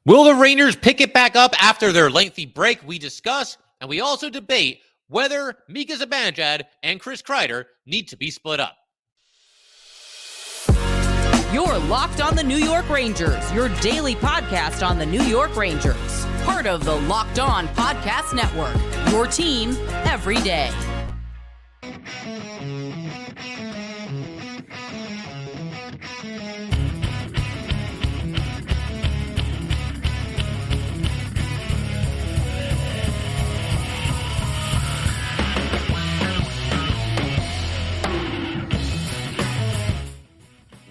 Will the Rangers pick it back up after their lengthy break? We discuss, and we also debate whether Mika Zibanejad and Chris Kreider need to be split up. You're Locked on the New York Rangers, your daily podcast on the New York Rangers. Part of the Locked On Podcast Network, your team every day.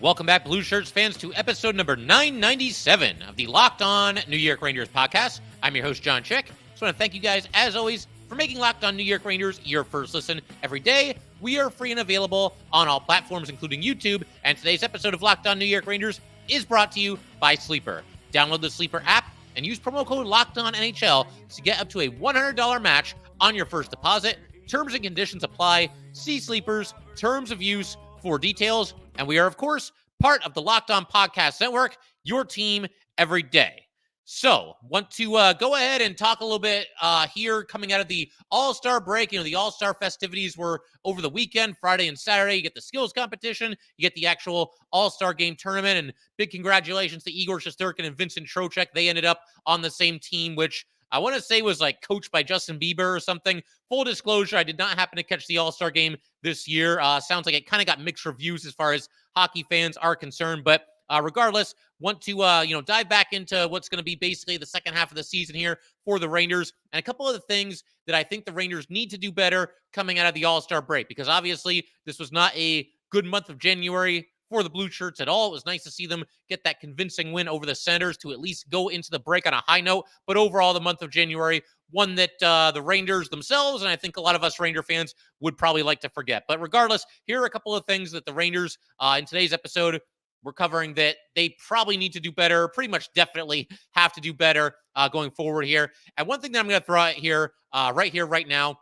Welcome back, Blue Shirts fans, to episode number 997 of the Locked On New York Rangers podcast. I'm your host, John Chick. Just want to thank you guys, as always, for making Locked On New York Rangers your first listen every day. We are free and available on all platforms, including YouTube, and today's episode of Locked On New York Rangers is brought to you by Sleeper. Download the Sleeper app and use promo code LOCKEDONNHL to get up to a $100 match on your first deposit. Terms and conditions apply. See Sleeper's terms of use for details. And we are, of course, part of the Locked On Podcast Network, your team every day. So, want to go ahead and talk a little bit here coming out of the All-Star break. You know, the All-Star festivities were over the weekend, Friday and Saturday. You get the skills competition, you get the actual All-Star game tournament, and big congratulations to Igor Shesterkin and Vincent Trocheck. They ended up on the same team, which I want to say was like coached by Justin Bieber or something. Full disclosure, I did not happen to catch the All-Star game this year. Sounds like it kind of got mixed reviews as far as hockey fans are concerned, but regardless, want to dive back into what's going to be basically the second half of the season here for the Rangers, and a couple of the things that I think the Rangers need to do better coming out of the All-Star break, because obviously this was not a good month of January for the Blue Shirts at all. It was nice to see them get that convincing win over the Senators to at least go into the break on a high note, but overall the month of January, one that the Rangers themselves, and I think a lot of us Ranger fans would probably like to forget. But regardless, here are a couple of things that the Rangers in today's episode we're covering that they probably need to do better, pretty much definitely have to do better going forward here. And one thing that I'm going to throw out here, right now,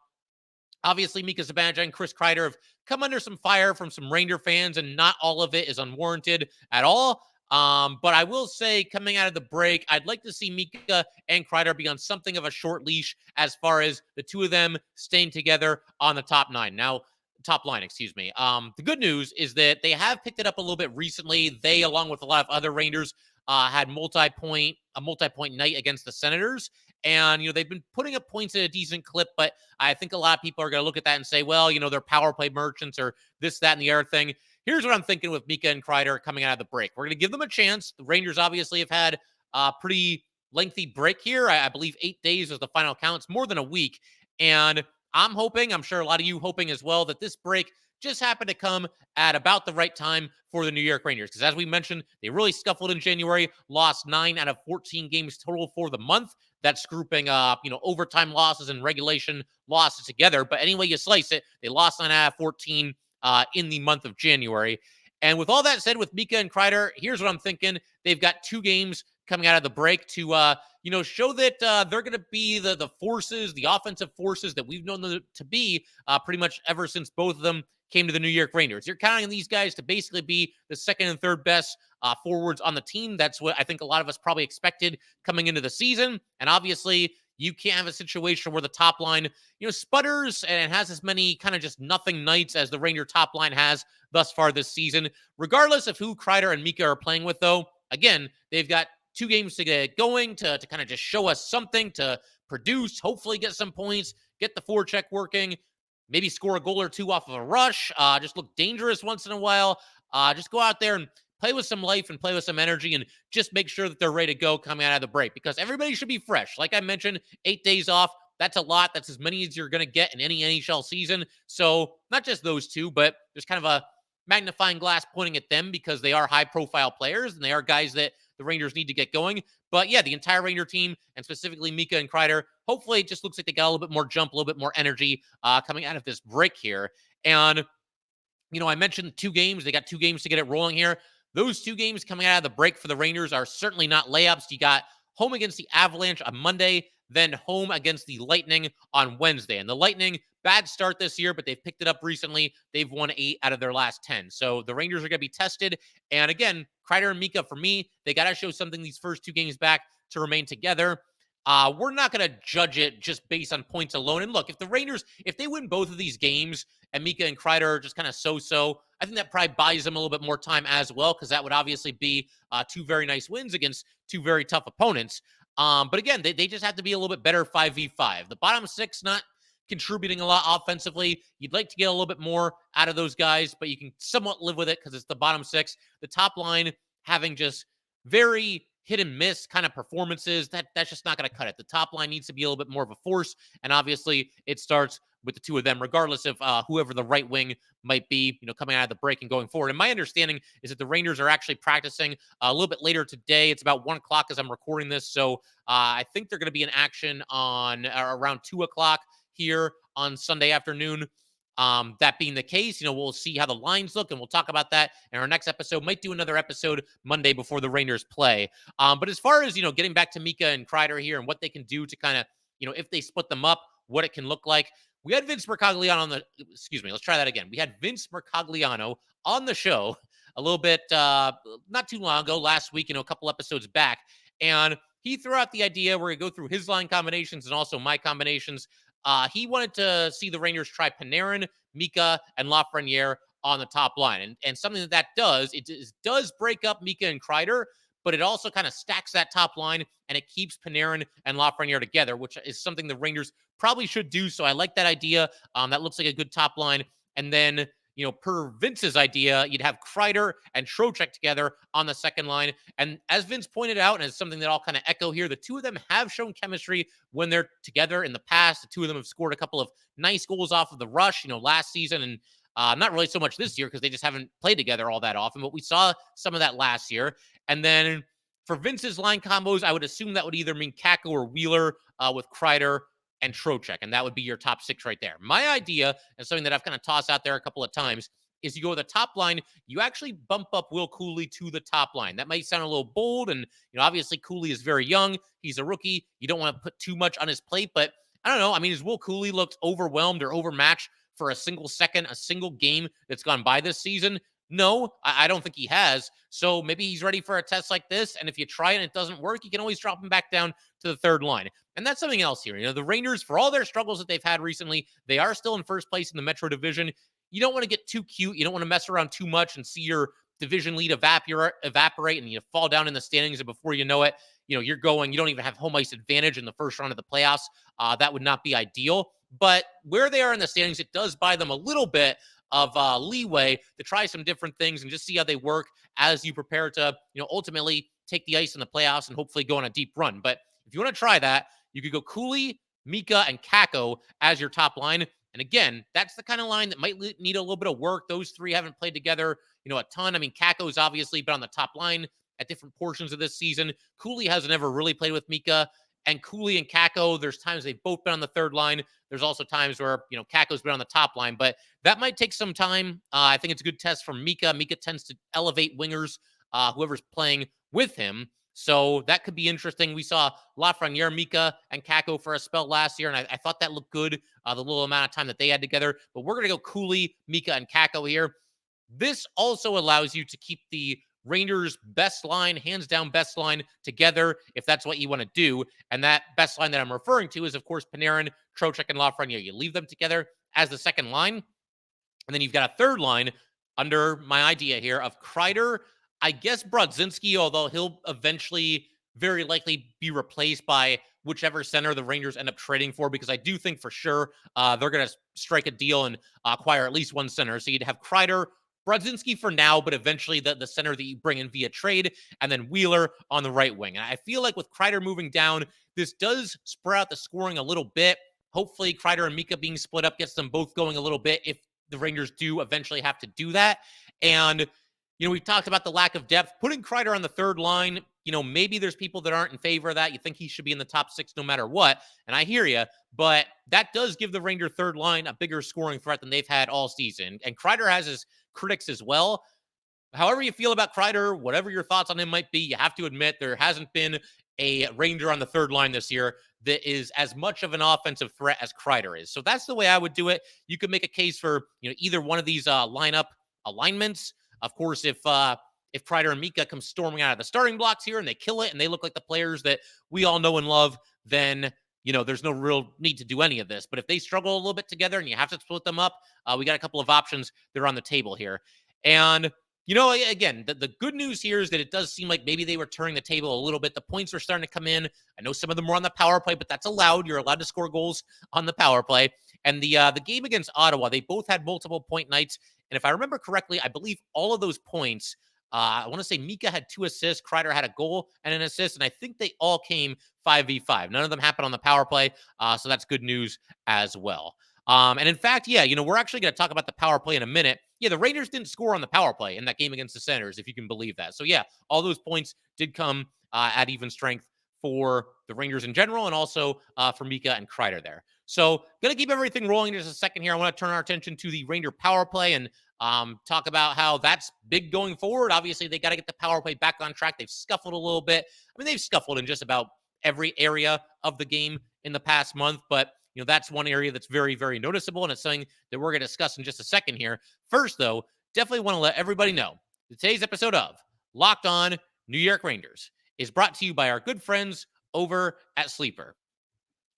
obviously Mika Zibanejad and Chris Kreider have come under some fire from some Ranger fans, and not all of it is unwarranted at all. But I will say, coming out of the break, I'd like to see Mika and Kreider be on something of a short leash as far as the two of them staying together on the top line. Now, top line, excuse me. The good news is that they have picked it up a little bit recently. They, along with a lot of other Rangers, had a multi-point night against the Senators. And, they've been putting up points at a decent clip, but I think a lot of people are going to look at that and say, well, they're power play merchants or this, that, and the other thing. Here's what I'm thinking with Mika and Kreider coming out of the break. We're going to give them a chance. The Rangers obviously have had a pretty lengthy break here. I believe 8 days is the final count. It's more than a week. And I'm hoping, I'm sure a lot of you hoping as well, that this break just happened to come at about the right time for the New York Rangers. Because as we mentioned, they really scuffled in January, lost 9 out of 14 games total for the month. That's grouping overtime losses and regulation losses together. But any way you slice it, they lost 9 out of 14 in the month of January. And with all that said, with Mika and Kreider, here's what I'm thinking. They've got 2 games coming out of the break to, show that they're going to be the forces, the offensive forces that we've known them to be pretty much ever since both of them came to the New York Rangers. You're counting on these guys to basically be the second and third best forwards on the team. That's what I think a lot of us probably expected coming into the season. And obviously, you can't have a situation where the top line, sputters and has as many kind of just nothing nights as the Ranger top line has thus far this season. Regardless of who Kreider and Mika are playing with, though, again, they've got 2 games to get going to kind of just show us something, to produce, hopefully get some points, get the forecheck working, maybe score a goal or 2 off of a rush, just look dangerous once in a while, just go out there and play with some life and play with some energy and just make sure that they're ready to go coming out of the break, because everybody should be fresh. Like I mentioned, 8 days off, that's a lot. That's as many as you're going to get in any NHL season. So not just those 2, but there's kind of a magnifying glass pointing at them because they are high-profile players and they are guys that the Rangers need to get going. But yeah, the entire Ranger team, and specifically Mika and Kreider, hopefully it just looks like they got a little bit more jump, a little bit more energy coming out of this break here. And, I mentioned 2 games. They got 2 games to get it rolling here. Those 2 games coming out of the break for the Rangers are certainly not layups. You got home against the Avalanche on Monday, then home against the Lightning on Wednesday. And the Lightning, bad start this year, but they've picked it up recently. They've won 8 out of their last 10. So the Rangers are going to be tested. And again, Kreider and Mika, for me, they got to show something these first 2 games back to remain together. We're not going to judge it just based on points alone. And look, if the Rangers, if they win both of these games and Mika and Kreider are just kind of so-so, I think that probably buys them a little bit more time as well, because that would obviously be two very nice wins against two very tough opponents. But again, they just have to be a little bit better 5v5. The bottom six not contributing a lot offensively. You'd like to get a little bit more out of those guys, but you can somewhat live with it because it's the bottom six. The top line having just very hit and miss kind of performances, that's just not going to cut it. The top line needs to be a little bit more of a force, and obviously it starts with the two of them, regardless of whoever the right wing might be, coming out of the break and going forward. And my understanding is that the Rangers are actually practicing a little bit later today. It's about 1 o'clock as I'm recording this, so I think they're going to be in action on around 2 o'clock here on Sunday afternoon. That being the case, we'll see how the lines look, and we'll talk about that in our next episode. Might do another episode Monday before the Rangers play. But as far as, getting back to Mika and Kreider here and what they can do to kind of, if they split them up, what it can look like. We had Vince Mercogliano let's try that again. We had Vince Mercogliano on the show a little bit, not too long ago, last week, a couple episodes back. And he threw out the idea, we're going to go through his line combinations and also my combinations. He wanted to see the Rangers try Panarin, Mika, and Lafreniere on the top line. And something that does, it does break up Mika and Kreider, but it also kind of stacks that top line, and it keeps Panarin and Lafreniere together, which is something the Rangers probably should do. So I like that idea. That looks like a good top line. And then, per Vince's idea, you'd have Kreider and Trocheck together on the second line. And as Vince pointed out, and it's something that I'll kind of echo here, the two of them have shown chemistry when they're together in the past. The two of them have scored a couple of nice goals off of the rush, last season, and not really so much this year because they just haven't played together all that often. But we saw some of that last year. And then for Vince's line combos, I would assume that would either mean Kakko or Wheeler with Kreider and Trocheck, and that would be your top six right there. My idea, and something that I've kind of tossed out there a couple of times, is you go with the top line, you actually bump up Will Cooley to the top line. That might sound a little bold, and obviously Cooley is very young. He's a rookie. You don't want to put too much on his plate, but I don't know. I mean, has Will Cooley looked overwhelmed or overmatched for a single second, a single game that's gone by this season? No, I don't think he has. So maybe he's ready for a test like this. And if you try and it doesn't work, you can always drop him back down to the third line. And that's something else here. The Rangers, for all their struggles that they've had recently, they are still in first place in the Metro Division. You don't want to get too cute. You don't want to mess around too much and see your division lead evaporate and you fall down in the standings. And before you know it, you don't even have home ice advantage in the first round of the playoffs. That would not be ideal. But where they are in the standings, it does buy them a little bit of leeway to try some different things and just see how they work as you prepare to, ultimately take the ice in the playoffs and hopefully go on a deep run. But if you want to try that, you could go Cooley, Mika, and Kakko as your top line. And again, that's the kind of line that might need a little bit of work. Those three haven't played together, a ton. I mean, Kakko's obviously been on the top line at different portions of this season. Cooley hasn't ever really played with Mika. And Cooley and Kakko, there's times they've both been on the third line. There's also times where, Kakko's been on the top line. But that might take some time. I think it's a good test from Mika. Mika tends to elevate wingers, whoever's playing with him. So that could be interesting. We saw Lafreniere, Mika, and Kakko for a spell last year, and I thought that looked good, the little amount of time that they had together. But we're going to go Cooley, Mika, and Kakko here. This also allows you to keep the Rangers' best line, hands down best line, together if that's what you want to do. And that best line that I'm referring to is, of course, Panarin, Trocheck, and Lafreniere. You leave them together as the second line. And then you've got a third line under my idea here of Kreider, I guess Brodzinski, although he'll eventually very likely be replaced by whichever center the Rangers end up trading for, because I do think for sure they're going to strike a deal and acquire at least one center. So you'd have Kreider, Brodzinski for now, but eventually the center that you bring in via trade, and then Wheeler on the right wing. And I feel like with Kreider moving down, this does spread out the scoring a little bit. Hopefully Kreider and Mika being split up gets them both going a little bit if the Rangers do eventually have to do that. And, we've talked about the lack of depth. Putting Kreider on the third line, maybe there's people that aren't in favor of that. You think he should be in the top six no matter what. And I hear you, but that does give the Ranger third line a bigger scoring threat than they've had all season. And Kreider has his critics as well. However you feel about Kreider, whatever your thoughts on him might be, you have to admit there hasn't been a Ranger on the third line this year that is as much of an offensive threat as Kreider is. So that's the way I would do it. You could make a case for, either one of these lineup alignments. Of course, if if Kreider and Mika come storming out of the starting blocks here and they kill it and they look like the players that we all know and love, then there's no real need to do any of this. But if they struggle a little bit together and you have to split them up, we got a couple of options that are on the table here. And, again, the good news here is that it does seem like maybe they were turning the table a little bit. The points are starting to come in. I know some of them were on the power play, but that's allowed. You're allowed to score goals on the power play. And the game against Ottawa, they both had multiple point nights. And if I remember correctly, I believe all of those points, I want to say Mika had 2 assists, Kreider had a goal and an assist, and I think they all came 5v5. None of them happened on the power play, so that's good news as well. And in fact, we're actually going to talk about the power play in a minute. Yeah, the Rangers didn't score on the power play in that game against the Senators, if you can believe that. So yeah, all those points did come at even strength for the Rangers in general and also for Mika and Kreider there. So going to keep everything rolling in just a second here. I want to turn our attention to the Ranger power play and talk about how that's big going forward. Obviously, they got to get the power play back on track. They've scuffled a little bit. I mean, they've scuffled in just about every area of the game in the past month, but that's one area that's very, very noticeable, and it's something that we're going to discuss in just a second here. First, though, definitely want to let everybody know that today's episode of Locked On New York Rangers is brought to you by our good friends over at Sleeper.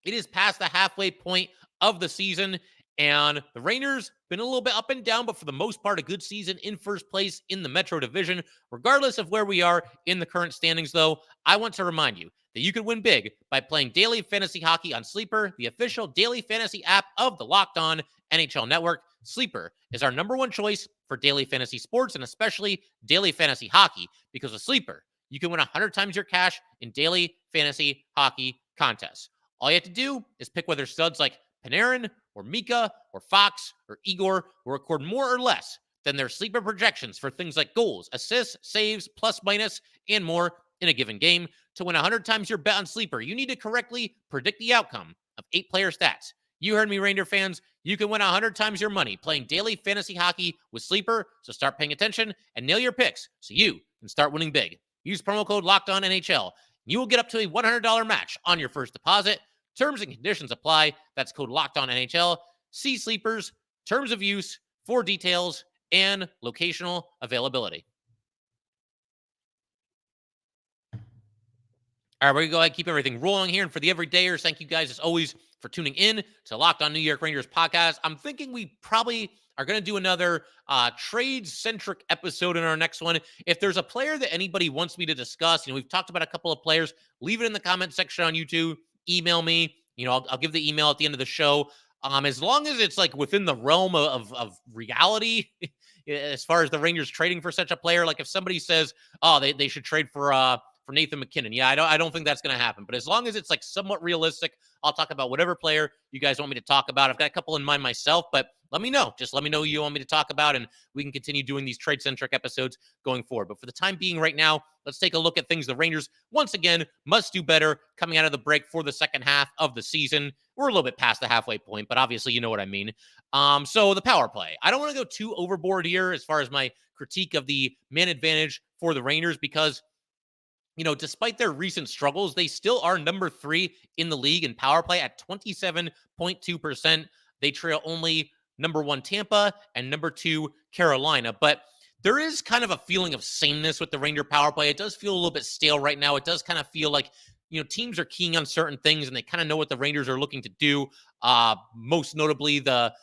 It is past the halfway point of the season, and the Rangers been a little bit up and down, but for the most part, a good season in first place in the Metro Division. Regardless of where we are in the current standings, though, I want to remind you that you can win big by playing daily fantasy hockey on Sleeper, the official daily fantasy app of the Locked On NHL Network. Sleeper is our number one choice for daily fantasy sports and especially daily fantasy hockey, because with Sleeper, you can win 100 times your cash in daily fantasy hockey contests. All you have to do is pick whether studs like Panarin or Mika or Fox or Igor will record more or less than their Sleeper projections for things like goals, assists, saves, plus minus, and more in a given game. To win 100 times your bet on Sleeper, you need to correctly predict the outcome of 8-player stats. You heard me, Ranger fans. You can win 100 times your money playing daily fantasy hockey with Sleeper, so start paying attention and nail your picks so you can start winning big. Use promo code LOCKEDONNHL. You will get up to a $100 match on your first deposit. Terms and conditions apply. That's code LOCKEDONNHL. See Sleeper's terms of use for details and locational availability. All right, we're going to go ahead and keep everything rolling here. And for the everydayers, thank you guys, as always, for tuning in to Locked On New York Rangers podcast. I'm thinking we probably are going to do another trade-centric episode in our next one. If there's a player that anybody wants me to discuss, we've talked about a couple of players, leave it in the comment section on YouTube. Email me. I'll give the email at the end of the show. As long as it's like within the realm of reality, as far as the Rangers trading for such a player, like if somebody says, oh, they should trade for Nathan McKinnon. Yeah, I don't think that's going to happen. But as long as it's like somewhat realistic, I'll talk about whatever player you guys want me to talk about. I've got a couple in mind myself, but let me know. Just let me know who you want me to talk about, and we can continue doing these trade-centric episodes going forward. But for the time being right now, let's take a look at things the Rangers, once again, must do better coming out of the break for the second half of the season. We're a little bit past the halfway point, but obviously you know what I mean. So the power play. I don't want to go too overboard here as far as my critique of the man advantage for the Rangers, because despite their recent struggles, they still are number 3 in the league in power play at 27.2%. They trail only number 1 Tampa and number 2 Carolina. But there is kind of a feeling of sameness with the Ranger power play. It does feel a little bit stale right now. It does kind of feel like, teams are keying on certain things and they kind of know what the Rangers are looking to do. Most notably, the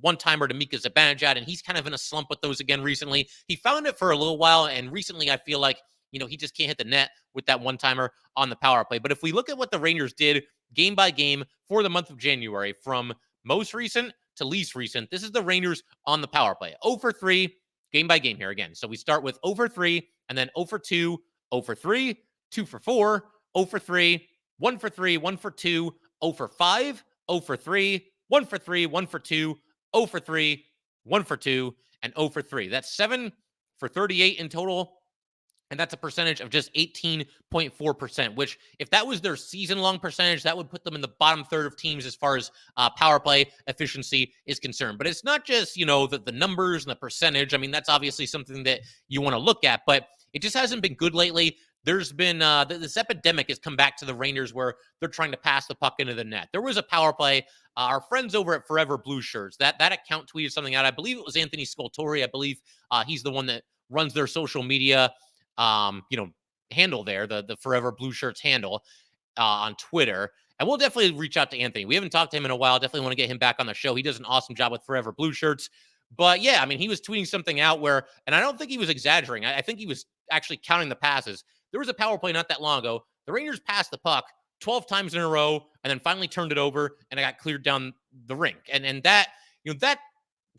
one-timer to Mika Zibanejad, and he's kind of in a slump with those again recently. He found it for a little while, and recently I feel like he just can't hit the net with that one-timer on the power play. But if we look at what the Rangers did game by game for the month of January, from most recent to least recent, this is the Rangers on the power play. 0 for 3, game by game here again. So we start with 0 for 3, and then 0 for 2, 0 for 3, 2 for 4, 0 for 3, 1 for 3, 1 for 2, 0 for 5, 0 for 3, 1 for 3, 1 for 2, 0 for 3, 1 for 2, and 0 for 3. That's 7 for 38 in total. And that's a percentage of just 18.4%, which if that was their season-long percentage, that would put them in the bottom third of teams as far as power play efficiency is concerned. But it's not just, the numbers and the percentage. I mean, that's obviously something that you want to look at, but it just hasn't been good lately. There's been this epidemic has come back to the Rangers where they're trying to pass the puck into the net. There was a power play. Our friends over at Forever Blue Shirts, that account tweeted something out. I believe it was Anthony Scoltori. I believe he's the one that runs their social media, handle there, the Forever Blue Shirts handle on Twitter. And we'll definitely reach out to Anthony. We haven't talked to him in a while. Definitely want to get him back on the show. He does an awesome job with Forever Blue Shirts. But yeah, I mean, he was tweeting something out where, and I don't think he was exaggerating. I think he was actually counting the passes. There was a power play not that long ago. The Rangers passed the puck 12 times in a row and then finally turned it over and it got cleared down the rink. And that, that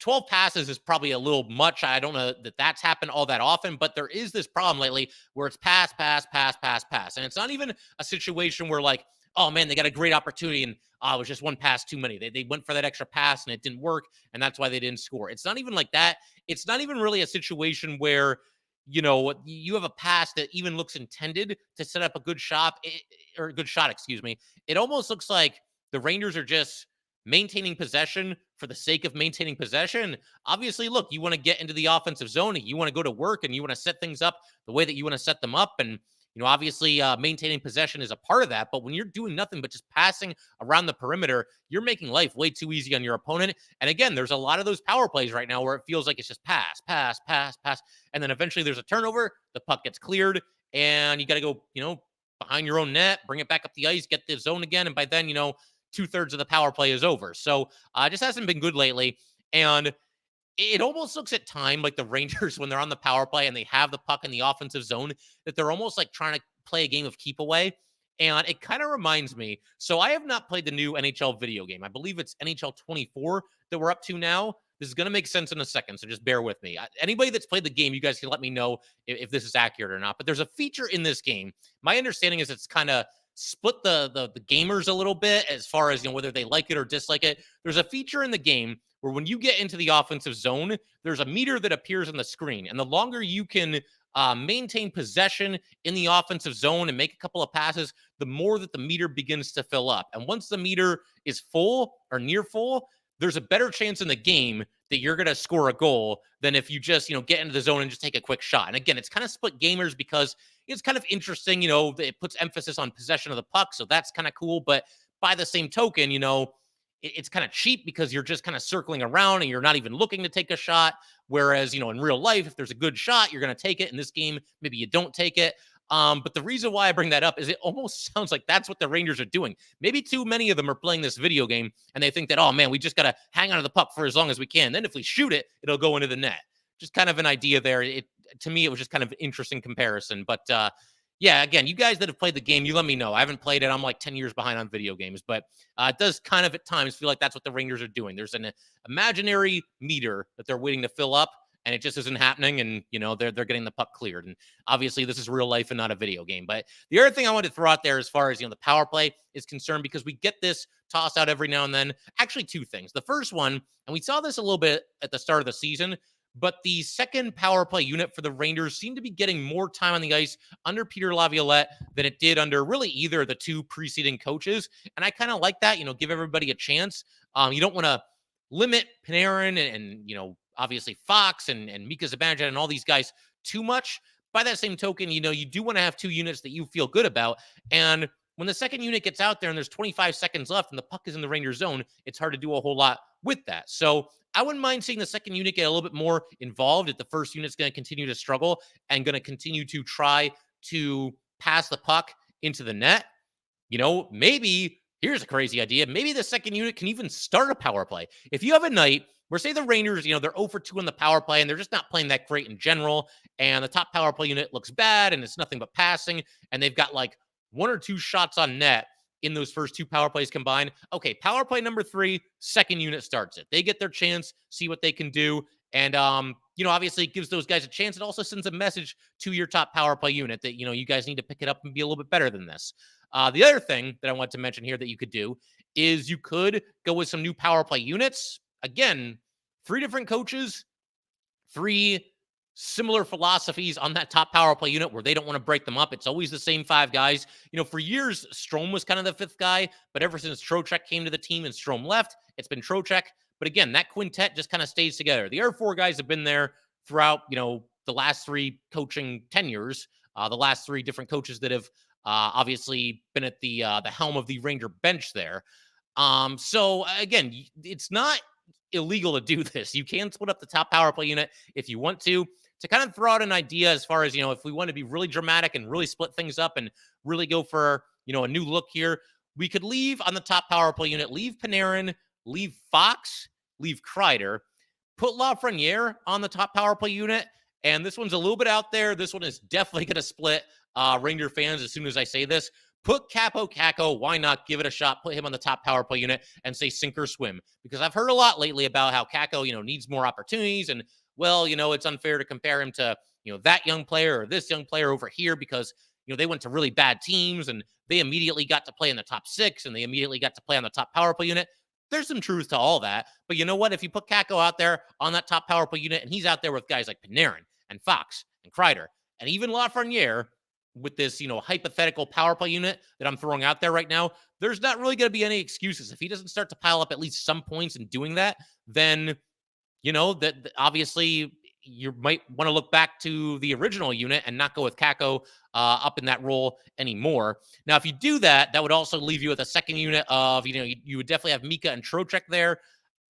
12 passes is probably a little much. I don't know that that's happened all that often, but there is this problem lately where it's pass, pass, pass, pass, pass. And it's not even a situation where like, oh man, they got a great opportunity and it was just one pass too many. They went for that extra pass and it didn't work, and that's why they didn't score. It's not even like that. It's not even really a situation where, you have a pass that even looks intended to set up a good shot, or a good shot, excuse me. It almost looks like the Rangers are just maintaining possession for the sake of maintaining possession. Obviously, look, you want to get into the offensive zone, and you want to go to work, and you want to set things up the way that you want to set them up. And, obviously maintaining possession is a part of that. But when you're doing nothing but just passing around the perimeter, you're making life way too easy on your opponent. And again, there's a lot of those power plays right now where it feels like it's just pass, pass, pass, pass. And then eventually there's a turnover, the puck gets cleared, and you got to go, behind your own net, bring it back up the ice, get the zone again. And by then, 2/3 of the power play is over. So it just hasn't been good lately. And it almost looks at time like the Rangers, when they're on the power play and they have the puck in the offensive zone, that they're almost like trying to play a game of keep away. And it kind of reminds me. So I have not played the new NHL video game. I believe it's NHL 24 that we're up to now. This is going to make sense in a second, so just bear with me. Anybody that's played the game, you guys can let me know if this is accurate or not. But there's a feature in this game. My understanding is it's kind of split the gamers a little bit as far as whether they like it or dislike it. There's a feature in the game where when you get into the offensive zone, there's a meter that appears on the screen. And the longer you can maintain possession in the offensive zone and make a couple of passes, the more that the meter begins to fill up. And once the meter is full or near full, there's a better chance in the game that you're going to score a goal than if you just, get into the zone and just take a quick shot. And again, it's kind of split gamers because it's kind of interesting, it puts emphasis on possession of the puck. So that's kind of cool. But by the same token, it's kind of cheap because you're just kind of circling around and you're not even looking to take a shot. Whereas, in real life, if there's a good shot, you're going to take it. In this game, maybe you don't take it. But the reason why I bring that up is it almost sounds like that's what the Rangers are doing. Maybe too many of them are playing this video game and they think that, oh man, we just got to hang on to the puck for as long as we can. Then if we shoot it, it'll go into the net. Just kind of an idea there. To me, it was just kind of an interesting comparison. But yeah, again, you guys that have played the game, you let me know. I haven't played it. I'm like 10 years behind on video games, but it does kind of at times feel like that's what the Rangers are doing. There's an imaginary meter that they're waiting to fill up, and it just isn't happening. And, they're getting the puck cleared. And obviously this is real life and not a video game. But the other thing I wanted to throw out there as far as, the power play is concerned, because we get this tossed out every now and then. Actually, two things. The first one, and we saw this a little bit at the start of the season, but the second power play unit for the Rangers seemed to be getting more time on the ice under Peter Laviolette than it did under really either of the two preceding coaches. And I kind of like that, give everybody a chance. You don't want to limit Panarin and obviously Fox and Mika Zibanejad and all these guys too much. By that same token, you do want to have two units that you feel good about. And when the second unit gets out there and there's 25 seconds left and the puck is in the Rangers zone, it's hard to do a whole lot with that. So I wouldn't mind seeing the second unit get a little bit more involved if the first unit's going to continue to struggle and going to continue to try to pass the puck into the net. Maybe here's a crazy idea. Maybe the second unit can even start a power play. If you have a night where, say, the Rangers, they're 0 for 2 on the power play and they're just not playing that great in general, and the top power play unit looks bad and it's nothing but passing, and they've got like 1 or 2 shots on net in those first 2 power plays combined. Okay, power play number 3, second unit starts it. They get their chance, see what they can do. And, obviously it gives those guys a chance. It also sends a message to your top power play unit that, you guys need to pick it up and be a little bit better than this. The other thing that I want to mention here that you could do is you could go with some new power play units. Again, 3 different coaches, 3 similar philosophies on that top power play unit where they don't want to break them up. It's always the same 5 guys. For years, Strome was kind of the 5th guy, but ever since Trocheck came to the team and Strome left, it's been Trocheck. But again, that quintet just kind of stays together. The other 4 guys have been there throughout, the last 3 coaching tenures, the last 3 different coaches that have obviously been at the helm of the Ranger bench there. So again, it's not illegal to do this. You can split up the top power play unit if you want to. to kind of throw out an idea as far as, if we want to be really dramatic and really split things up and really go for, a new look here, we could leave on the top power play unit, leave Panarin, leave Fox, leave Kreider, put Lafreniere on the top power play unit. And this one's a little bit out there. This one is definitely going to split Ranger fans as soon as I say this. Put Capo Caco. Why not give it a shot? Put him on the top power play unit and say sink or swim. Because I've heard a lot lately about how Caco, needs more opportunities. And, well, it's unfair to compare him to, that young player or this young player over here because, they went to really bad teams and they immediately got to play in the top 6 and they immediately got to play on the top power play unit. There's some truth to all that. But you know what? If you put Caco out there on that top power play unit and he's out there with guys like Panarin and Fox and Kreider and even Lafreniere with this, hypothetical power play unit that I'm throwing out there right now, there's not really going to be any excuses. If he doesn't start to pile up at least some points in doing that, then, that obviously you might want to look back to the original unit and not go with Caco up in that role anymore. Now, if you do that, that would also leave you with a second unit of, you would definitely have Mika and Trocheck there.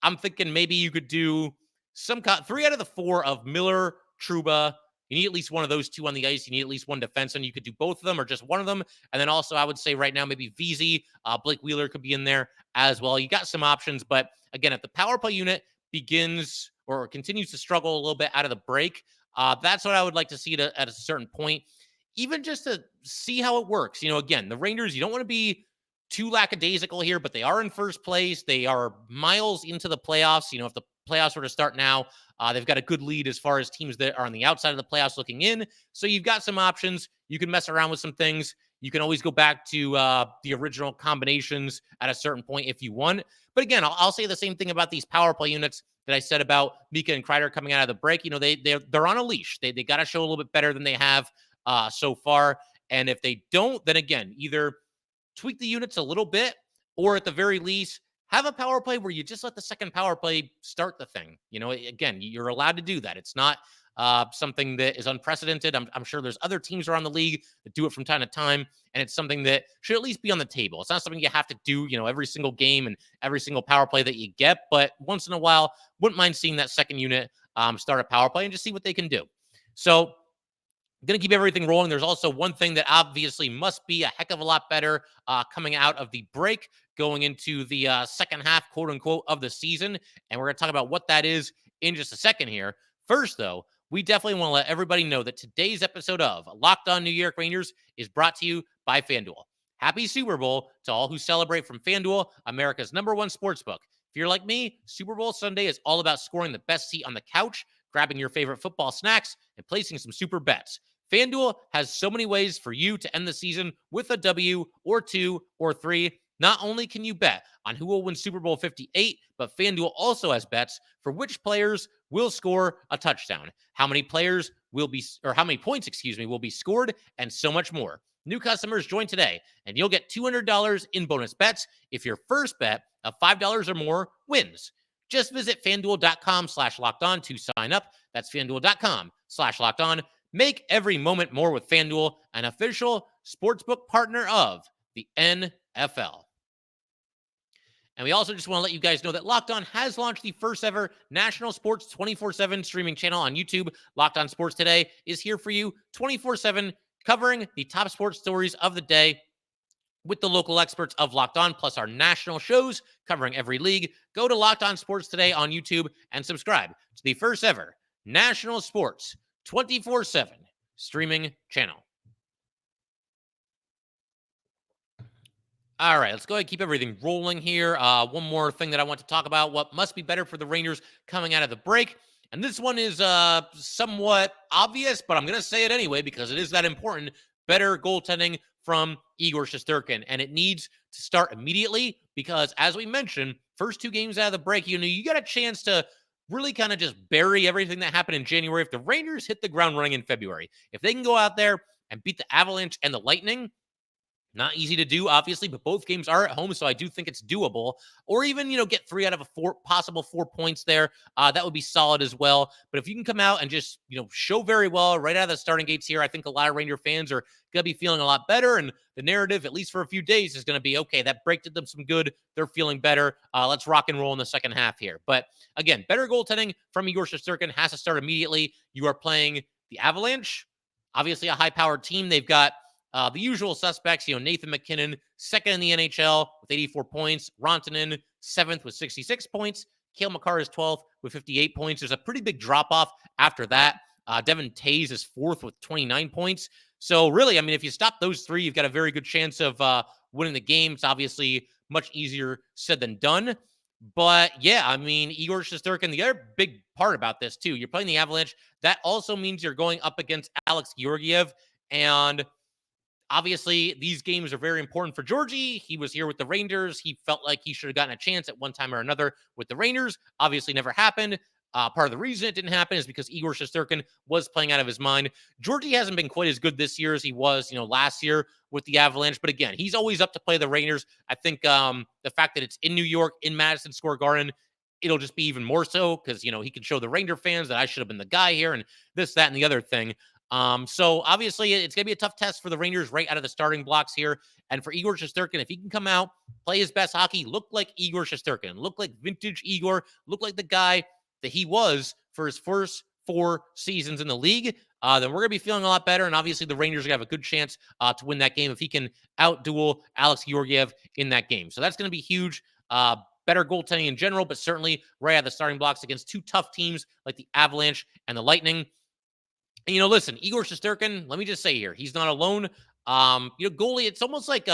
I'm thinking maybe you could do 3 out of the 4 of Miller, Trouba. You need at least one of those two on the ice. You need at least one defenseman. You could do both of them or just one of them. And then also I would say right now, maybe VZ, Blake Wheeler could be in there as well. You got some options, but again, if the power play unit begins or continues to struggle a little bit out of the break, that's what I would like to see at a certain point, even just to see how it works. Again, the Rangers, you don't want to be too lackadaisical here, but they are in first place. They are miles into the playoffs. If the playoffs were to start now, they've got a good lead as far as teams that are on the outside of the playoffs looking in. So you've got some options. You can mess around with some things. You can always go back to the original combinations at a certain point if you want. But again, I'll say the same thing about these power play units that I said about Mika and Kreider coming out of the break. They're on a leash. They got to show a little bit better than they have so far. And if they don't, then again, either tweak the units a little bit, or at the very least, have a power play where you just let the second power play start the thing. Again, you're allowed to do that. It's not something that is unprecedented. I'm sure there's other teams around the league that do it from time to time, and it's something that should at least be on the table. It's not something you have to do, every single game and every single power play that you get, but once in a while, wouldn't mind seeing that second unit start a power play and just see what they can do. So I'm going to keep everything rolling. There's also one thing that obviously must be a heck of a lot better coming out of the break, going into the second half, quote unquote, of the season. And we're going to talk about what that is in just a second here. First, though, we definitely want to let everybody know that today's episode of Locked On New York Rangers is brought to you by FanDuel. Happy Super Bowl to all who celebrate from FanDuel, America's #1 sportsbook. If you're like me, Super Bowl Sunday is all about scoring the best seat on the couch, grabbing your favorite football snacks, and placing some super bets. FanDuel has so many ways for you to end the season with a W or 2 or 3. Not only can you bet on who will win Super Bowl 58, but FanDuel also has bets for which players will score a touchdown, how many points, will be scored, and so much more. New customers join today, and you'll get $200 in bonus bets if your first bet of $5 or more wins. Just visit FanDuel.com/lockedon to sign up. That's FanDuel.com/lockedon. Make every moment more with FanDuel, an official sportsbook partner of the NFL. And we also just want to let you guys know that Locked On has launched the first ever national sports 24/7 streaming channel on YouTube. Locked On Sports Today is here for you 24/7, covering the top sports stories of the day with the local experts of Locked On, plus our national shows covering every league. Go to Locked On Sports Today on YouTube and subscribe to the first ever national sports 24/7 streaming channel. All right, let's go ahead and keep everything rolling here. One more thing that I want to talk about, what must be better for the Rangers coming out of the break. And this one is somewhat obvious, but I'm going to say it anyway because it is that important. Better goaltending from Igor Shesterkin. And it needs to start immediately because, as we mentioned, first 2 games out of the break, you got a chance to really kind of just bury everything that happened in January. If the Rangers hit the ground running in February, if they can go out there and beat the Avalanche and the Lightning, Not easy to do, obviously, but both games are at home, so I do think it's doable. Or even, get 3 out of a possible 4 points there. That would be solid as well. But if you can come out and just, show very well right out of the starting gates here, I think a lot of Ranger fans are going to be feeling a lot better. And the narrative, at least for a few days, is going to be, okay, that break did them some good. They're feeling better. Let's rock and roll in the second half here. But again, better goaltending from Igor Shesterkin has to start immediately. You are playing the Avalanche, obviously a high-powered team. They've got the usual suspects, Nathan MacKinnon, second in the NHL with 84 points. Rantanen, seventh with 66 points. Cale Makar is 12th with 58 points. There's a pretty big drop-off after that. Devin Tays is fourth with 29 points. So really, if you stop those three, you've got a very good chance of winning the game. It's obviously much easier said than done. But yeah, Igor Shesterkin, the other big part about this too, you're playing the Avalanche. That also means you're going up against Alex Georgiev. And obviously, these games are very important for Georgie. He was here with the Rangers. He felt like he should have gotten a chance at one time or another with the Rangers. Obviously, never happened. Part of the reason it didn't happen is because Igor Shesterkin was playing out of his mind. Georgie hasn't been quite as good this year as he was, last year with the Avalanche. But again, he's always up to play the Rangers. I think the fact that it's in New York, in Madison Square Garden, it'll just be even more so because, he can show the Ranger fans that I should have been the guy here and this, that, and the other thing. So obviously it's going to be a tough test for the Rangers right out of the starting blocks here. And for Igor Shesterkin, if he can come out, play his best hockey, look like Igor Shesterkin, look like vintage Igor, look like the guy that he was for his first 4 seasons in the league, then we're going to be feeling a lot better. And obviously the Rangers are going to have a good chance to win that game if he can outduel Alex Georgiev in that game. So that's going to be huge. Better goaltending in general, but certainly right out of the starting blocks against 2 tough teams like the Avalanche and the Lightning. And, listen, Igor Shesterkin, let me just say here, he's not alone. Goalie, it's almost like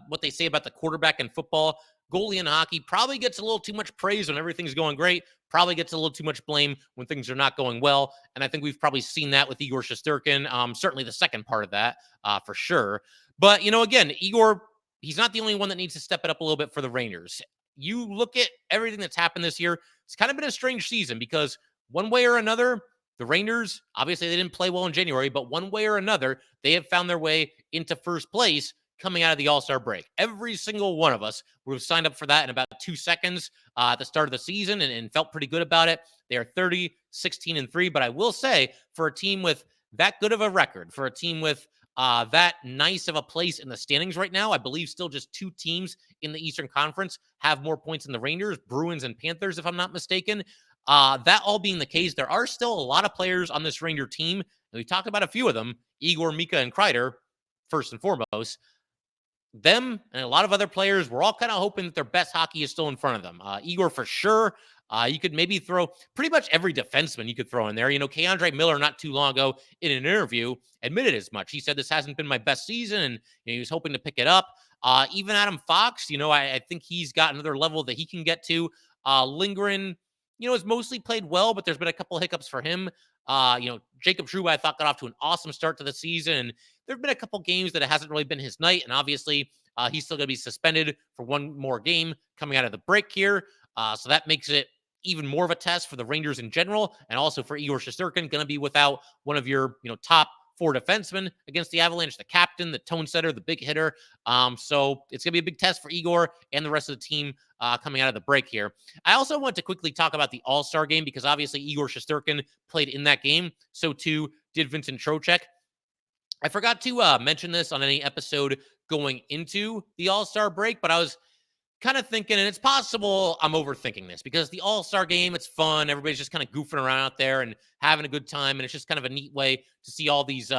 what they say about the quarterback in football. Goalie in hockey probably gets a little too much praise when everything's going great, probably gets a little too much blame when things are not going well. And I think we've probably seen that with Igor Shesterkin, certainly the second part of that for sure. But, again, Igor, he's not the only one that needs to step it up a little bit for the Rangers. You look at everything that's happened this year, it's kind of been a strange season because one way or another, the Rangers, obviously they didn't play well in January, but one way or another, they have found their way into first place coming out of the All-Star break. Every single one of us would have signed up for that in about 2 seconds at the start of the season and felt pretty good about it. They are 30, 16-3, but I will say for a team with that good of a record, for a team with that nice of a place in the standings right now, I believe still just 2 teams in the Eastern Conference have more points than the Rangers, Bruins and Panthers, if I'm not mistaken. That all being the case, there are still a lot of players on this Ranger team, and we talked about a few of them, Igor, Mika, and Kreider, first and foremost. Them and a lot of other players, we're all kind of hoping that their best hockey is still in front of them. Igor, for sure. You could maybe throw pretty much every defenseman you could throw in there. Keandre Miller, not too long ago in an interview, admitted as much. He said, this hasn't been my best season, and he was hoping to pick it up. Even Adam Fox, I think he's got another level that he can get to. Lindgren, has mostly played well, but there's been a couple hiccups for him. Jacob Trouba, I thought, got off to an awesome start to the season. And there have been a couple games that it hasn't really been his night. And obviously, he's still going to be suspended for one more game coming out of the break here. So that makes it even more of a test for the Rangers in general. And also for Igor Shesterkin, going to be without one of your, top 4 defensemen against the Avalanche, the captain, the tone setter, the big hitter. So it's going to be a big test for Igor and the rest of the team coming out of the break here. I also want to quickly talk about the All-Star game because obviously Igor Shesterkin played in that game. So too did Vincent Trocheck. I forgot to mention this on any episode going into the All-Star break, but I was kind of thinking, and it's possible I'm overthinking this because the All-Star game, it's fun. Everybody's just kind of goofing around out there and having a good time. And it's just kind of a neat way to see all these,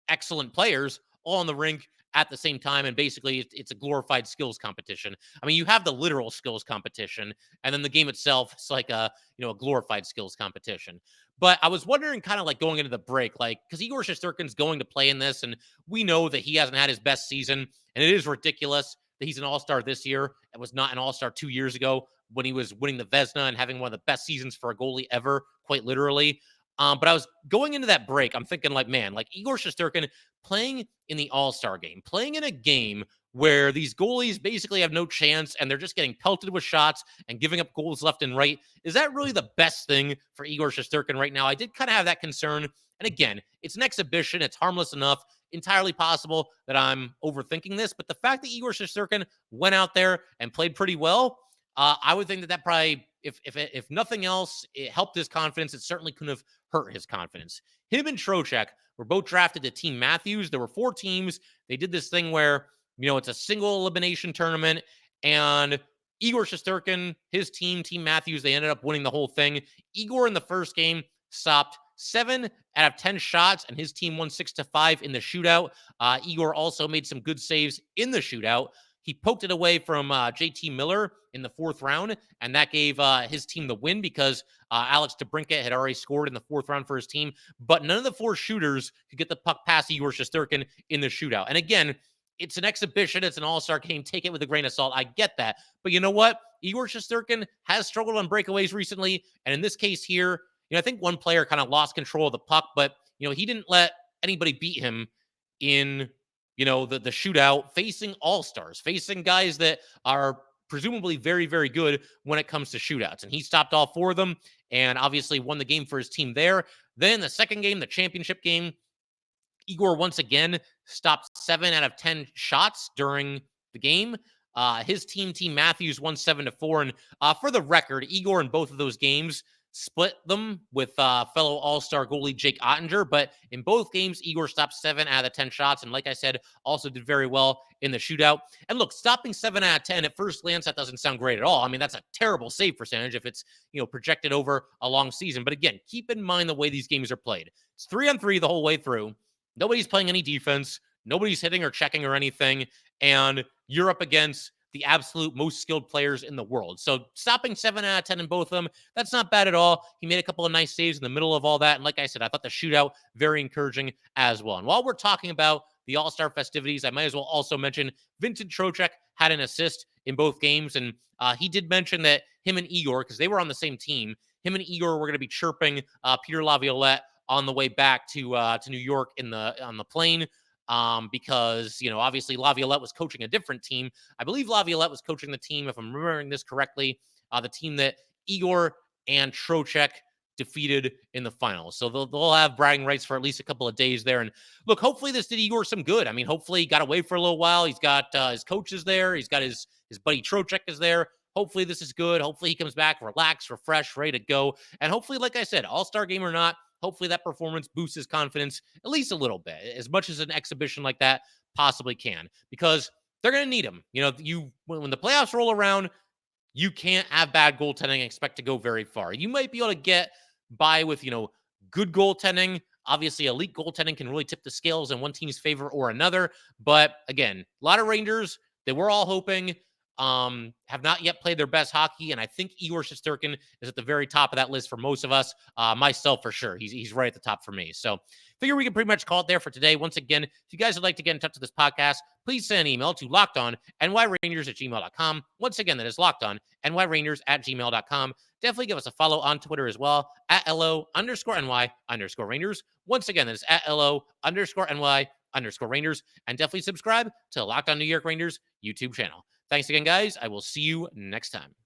excellent players all in the rink at the same time. And basically it's a glorified skills competition. You have the literal skills competition and then the game itself, it's like a glorified skills competition. But I was wondering kind of like going into the break, because Igor Shesterkin's going to play in this and we know that he hasn't had his best season and it is ridiculous that he's an all-star this year and was not an all-star 2 years ago when he was winning the Vezina and having one of the best seasons for a goalie ever, quite literally. But I was going into that break, I'm thinking Igor Shesterkin playing in the all-star game, playing in a game where these goalies basically have no chance and they're just getting pelted with shots and giving up goals left and right. Is that really the best thing for Igor Shesterkin right now? I did kind of have that concern And again, it's an exhibition. It's harmless enough. Entirely possible that I'm overthinking this, but the fact that Igor Shesterkin went out there and played pretty well, I would think that probably, if nothing else, it helped his confidence. It certainly couldn't have hurt his confidence. Him and Trocheck were both drafted to Team Matthews. There were 4 teams. They did this thing where, it's a single elimination tournament, and Igor Shesterkin, his team, Team Matthews, they ended up winning the whole thing. Igor in the first game stopped 7 out of 10 shots, and his team won 6-5 in the shootout. Igor also made some good saves in the shootout. He poked it away from JT Miller in the 4th round, and that gave his team the win because Alex DeBrincat had already scored in the 4th round for his team. But none of the 4 shooters could get the puck past Igor Shesterkin in the shootout. And again, it's an exhibition. It's an all-star game. Take it with a grain of salt. I get that. But you know what? Igor Shesterkin has struggled on breakaways recently. And in this case here, I think one player kind of lost control of the puck, but, he didn't let anybody beat him in, the shootout, facing all-stars, facing guys that are presumably very, very good when it comes to shootouts. And he stopped all 4 of them and obviously won the game for his team there. Then the second game, the championship game, Igor once again stopped 7 out of 10 shots during the game. His team, Team Matthews, won 7-4. And for the record, Igor in both of those games split them with fellow all-star goalie Jake Ottinger. But in both games, Igor stopped 7 out of 10 shots. And like I said, also did very well in the shootout. And look, stopping 7 out of 10 at first glance, that doesn't sound great at all. I mean, that's a terrible save percentage if it's, projected over a long season. But again, keep in mind the way these games are played. It's 3-on-3 the whole way through. Nobody's playing any defense. Nobody's hitting or checking or anything. And you're up against the absolute most skilled players in the world. So stopping 7 out of 10 in both of them, that's not bad at all. He made a couple of nice saves in the middle of all that. And like I said, I thought the shootout very encouraging as well. And while we're talking about the All-Star festivities, I might as well also mention Vincent Trocheck had an assist in both games. And he did mention that him and Igor, because they were on the same team, him and Igor were going to be chirping Peter Laviolette on the way back to New York on the plane. Because, obviously Laviolette was coaching a different team. I believe Laviolette was coaching the team, if I'm remembering this correctly, the team that Igor and Trocheck defeated in the finals. So they'll have bragging rights for at least a couple of days there. And look, hopefully this did Igor some good. I mean, hopefully he got away for a little while. He's got his coaches there. He's got his buddy Trocheck is there. Hopefully this is good. Hopefully he comes back relaxed, refreshed, ready to go. And hopefully, like I said, all-star game or not, hopefully that performance boosts his confidence at least a little bit, as much as an exhibition like that possibly can, because they're going to need him. When the playoffs roll around, you can't have bad goaltending and expect to go very far. You might be able to get by with, good goaltending. Obviously, elite goaltending can really tip the scales in one team's favor or another. But again, a lot of Rangers that we're all hoping have not yet played their best hockey, and I think Igor Shesterkin is at the very top of that list for most of us. Myself, for sure. He's right at the top for me. So figure we can pretty much call it there for today. Once again, if you guys would like to get in touch with this podcast, please send an email to lockedonnyrangers@gmail.com. Once again, that is lockedonnyrangers@gmail.com. Definitely give us a follow on Twitter as well, @LO_NY_Rangers. Once again, that is @LO_NY_Rangers. And definitely subscribe to the Locked On New York Rangers YouTube channel. Thanks again, guys. I will see you next time.